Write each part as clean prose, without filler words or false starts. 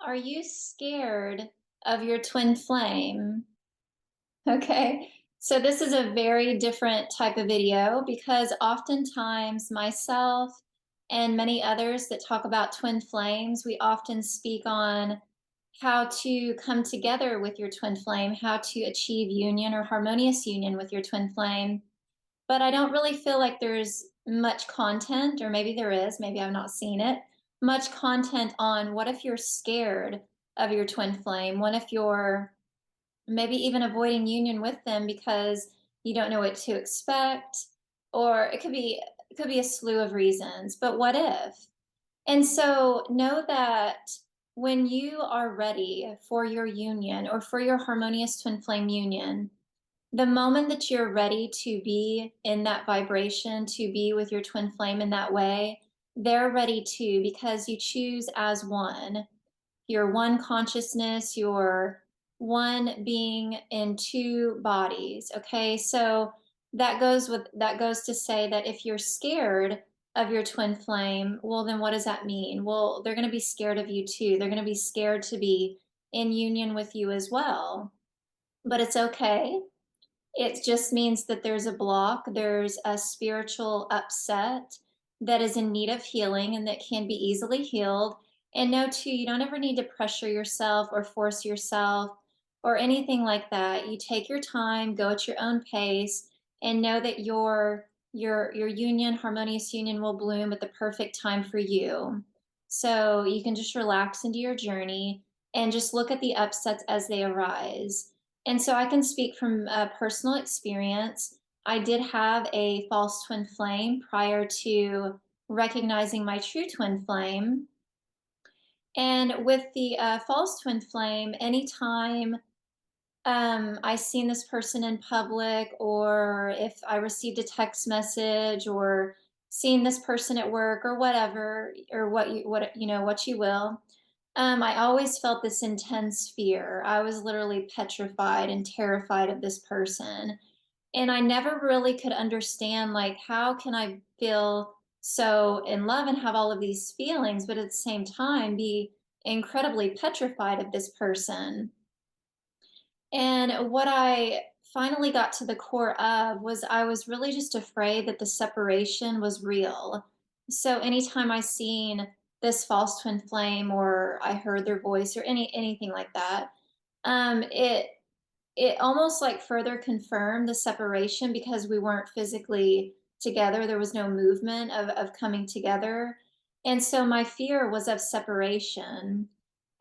Are you scared of your twin flame? Okay. So this is a very different type of video because oftentimes myself and many others that talk about twin flames, we often speak on how to come together with your twin flame, how to achieve union or harmonious union with your twin flame. But I don't really feel like there's much content, or maybe there is, maybe I've not seen it, much content on what if you're scared of your twin flame? What if you're maybe even avoiding union with them because you don't know what to expect? Or it could be a slew of reasons, but what if? And so know that when you are ready for your union or for your harmonious twin flame union, the moment that you're ready to be in that vibration, to be with your twin flame in that way, they're ready too because you choose as one. You're one consciousness, you're one being in two bodies. Okay, so that goes to say that if you're scared of your twin flame, well, then what does that mean? Well, they're going to be scared of you too. They're going to be scared to be in union with you as well. But it's okay. It just means that there's a block, there's a spiritual upset that is in need of healing and that can be easily healed. And no, too, you don't ever need to pressure yourself or force yourself or anything like that. You take your time, go at your own pace, and know that your union, harmonious union, will bloom at the perfect time for you. So you can just relax into your journey and just look at the upsets as they arise. And so I can speak from personal experience. I did have a false twin flame prior to recognizing my true twin flame. And with the false twin flame, anytime I seen this person in public, or if I received a text message, or seen this person at work, or whatever, or what you will, I always felt this intense fear. I was literally petrified and terrified of this person. And I never really could understand, like, how can I feel so in love and have all of these feelings, but at the same time be incredibly petrified of this person? And what I finally got to the core of was I was really just afraid that the separation was real. So anytime I seen this false twin flame or I heard their voice or anything like that, it almost like further confirmed the separation because we weren't physically together. There was no movement of coming together. And so my fear was of separation.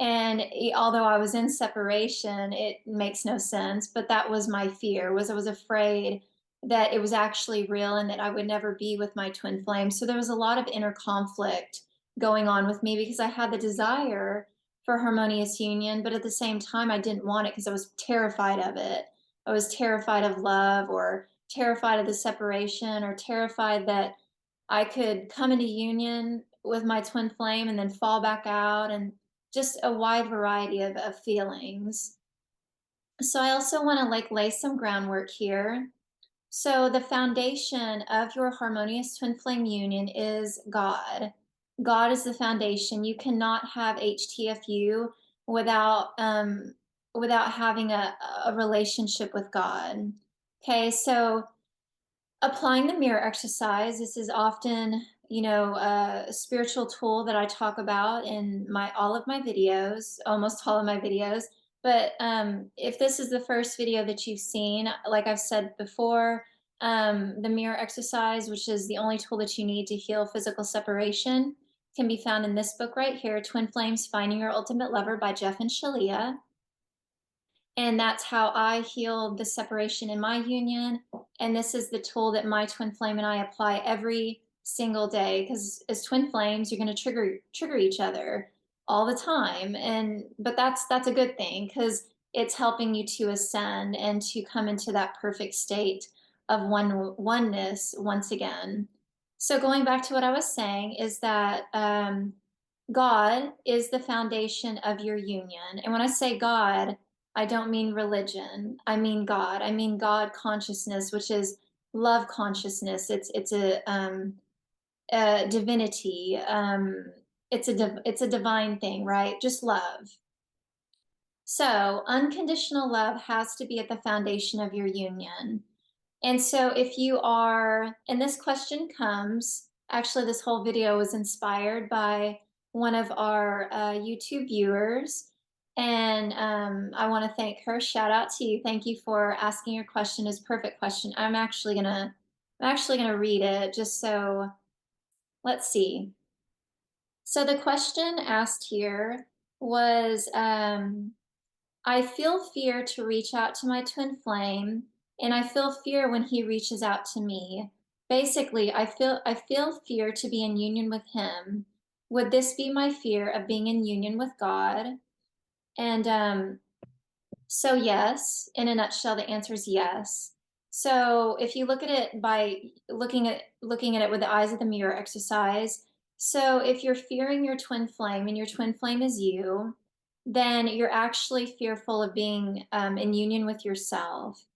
And although I was in separation, it makes no sense, but that was my fear, was I was afraid that it was actually real and that I would never be with my twin flame. So there was a lot of inner conflict going on with me because I had the desire for harmonious union, but at the same time, I didn't want it because I was terrified of it. I was terrified of love, or terrified of the separation, or terrified that I could come into union with my twin flame and then fall back out, and just a wide variety of feelings. So I also want to like lay some groundwork here. So the foundation of your harmonious twin flame union is God. God is the foundation. You cannot have HTFU without having a relationship with God. Okay, so applying the mirror exercise, this is often, a spiritual tool that I talk about in my all of my videos, almost all of my videos. But if this is the first video that you've seen, like I've said before, the mirror exercise, which is the only tool that you need to heal physical separation, can be found in this book right here, Twin Flames: Finding Your Ultimate Lover by Jeff and Shalia. And that's how I healed the separation in my union. And this is the tool that my twin flame and I apply every single day, because as twin flames, you're going to trigger each other all the time. And but that's a good thing because it's helping you to ascend and to come into that perfect state of oneness once again. So going back to what I was saying is that God is the foundation of your union. And when I say God, I don't mean religion. I mean God. I mean God consciousness, which is love consciousness. It's a divinity. it's a divine thing, right? Just love. So, unconditional love has to be at the foundation of your union. And so, if you are, and this question comes, actually, this whole video was inspired by one of our YouTube viewers. And I want to thank her. Shout out to you. Thank you for asking your question. It's a perfect question. I'm actually gonna read it just so, let's see. So the question asked here was, I feel fear to reach out to my twin flame, and I feel fear when he reaches out to me. Basically, I feel fear to be in union with him. Would this be my fear of being in union with God? And so yes, in a nutshell, the answer is yes. So if you look at it by looking at it with the eyes of the mirror exercise, so if you're fearing your twin flame and your twin flame is you, then you're actually fearful of being in union with yourself.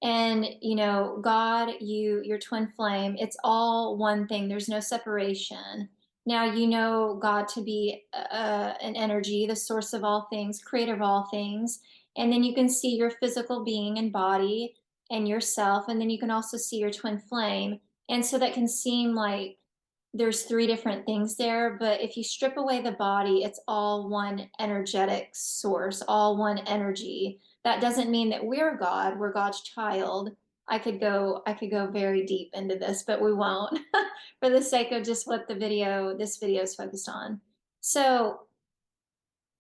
And you know, God, your twin flame, it's all one thing. There's no separation. Now you know God to be an energy, the source of all things, creator of all things. And then you can see your physical being and body and yourself. And then you can also see your twin flame. And so that can seem like there's three different things there. But if you strip away the body, it's all one energetic source, all one energy. That doesn't mean that we're God, we're God's child. I could go very deep into this, but we won't for the sake of just what this video is focused on. So,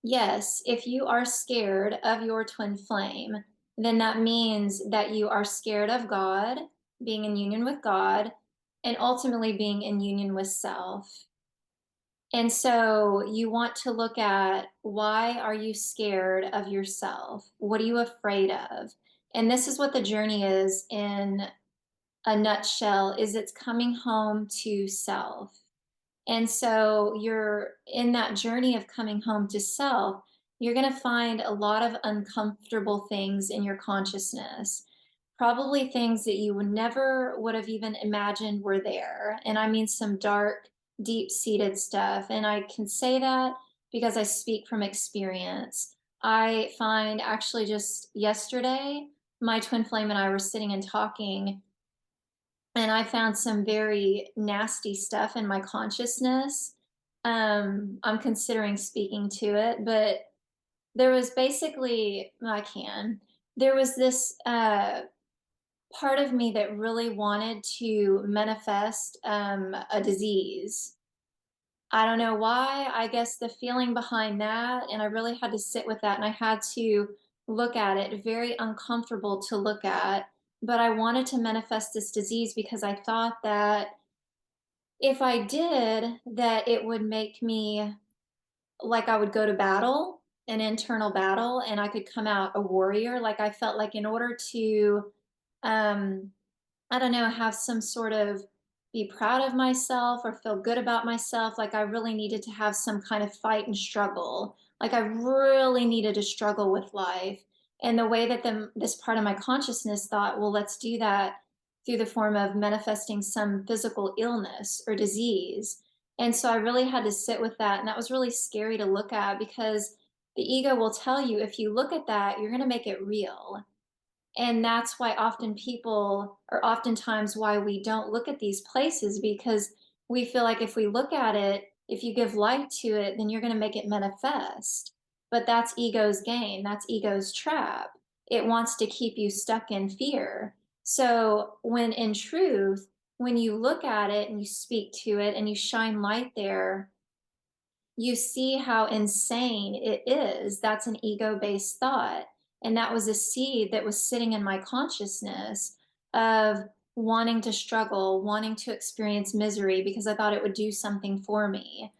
yes, if you are scared of your twin flame, then that means that you are scared of God, being in union with God, and ultimately being in union with self. And so you want to look at, why are you scared of yourself? What are you afraid of? And this is what the journey is in a nutshell, is it's coming home to self. And so you're in that journey of coming home to self, you're going to find a lot of uncomfortable things in your consciousness. Probably things that you would have even imagined were there. And I mean some dark, deep-seated stuff. And I can say that because I speak from experience. I find actually just yesterday, my twin flame and I were sitting and talking, and I found some very nasty stuff in my consciousness. I'm considering speaking to it, but there was basically, I can, there was this part of me that really wanted to manifest a disease. I don't know why. I guess the feeling behind that, and I really had to sit with that, and I had to look at it, very uncomfortable to look at. But I wanted to manifest this disease because I thought that if I did, that it would make me, like, I would go to battle, an internal battle, and I could come out a warrior. Like I felt like in order to um I don't know, have some sort of, be proud of myself or feel good about myself. Like I really needed to have some kind of fight and struggle. Like I really needed to struggle with life. And the way that this part of my consciousness thought, well, let's do that through the form of manifesting some physical illness or disease. And so I really had to sit with that. And that was really scary to look at, because the ego will tell you, if you look at that, you're going to make it real. And that's why often people, or oftentimes why we don't look at these places, because we feel like if we look at it, if you give light to it, then you're going to make it manifest. But that's ego's game, that's ego's trap. It wants to keep you stuck in fear. So, when in truth, when you look at it and you speak to it and you shine light there, you see how insane it is. That's an ego based thought. And that was a seed that was sitting in my consciousness of wanting to struggle, wanting to experience misery because I thought it would do something for me.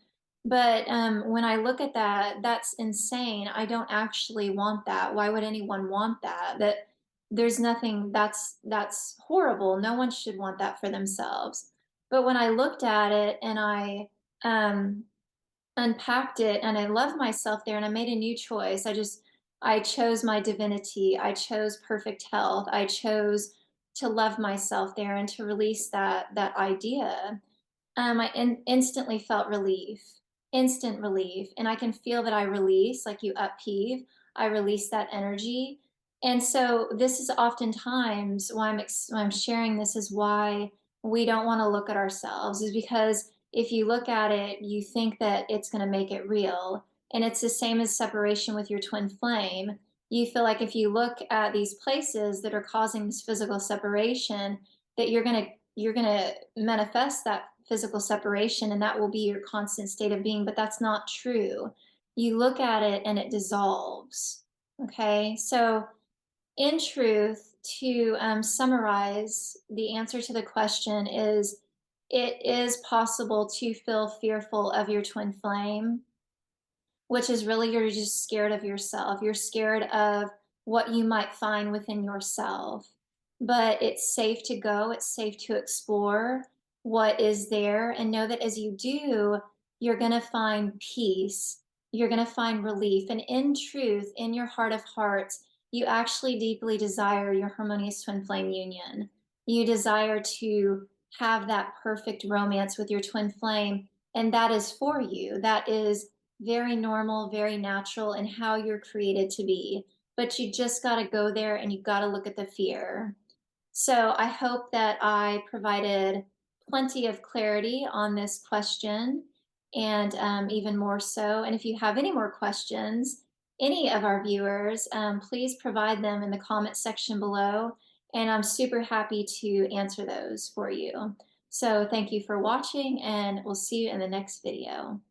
But when I look at that, that's insane. I don't actually want that. Why would anyone want that? That there's nothing, that's horrible. No one should want that for themselves. But when I looked at it and I um, unpacked it, and I love myself there, and I made a new choice. I chose my divinity. I chose perfect health. I chose to love myself there and to release that idea. I instantly felt relief. instant relief. And I can feel that I release, like you upheave, I release that energy. And so this is oftentimes why why I'm sharing this is why we don't want to look at ourselves, is because if you look at it, you think that it's going to make it real. And it's the same as separation with your twin flame. You feel like if you look at these places that are causing this physical separation, that you're going to manifest that physical separation, and that will be your constant state of being, but that's not true. You look at it and it dissolves. Okay, so in truth, to summarize, the answer to the question is, it is possible to feel fearful of your twin flame, which is really you're just scared of yourself. You're scared of what you might find within yourself. But it's safe to go, it's safe to explore what is there, and know that as you do, you're going to find peace. You're going to find relief. And in truth, in your heart of hearts, you actually deeply desire your harmonious twin flame union. You desire to have that perfect romance with your twin flame, and that is for you. That is very normal, very natural, and how you're created to be. But you just got to go there and you got to look at the fear. So I hope that I provided plenty of clarity on this question, and even more so. And if you have any more questions, any of our viewers, please provide them in the comment section below. And I'm super happy to answer those for you. So thank you for watching, and we'll see you in the next video.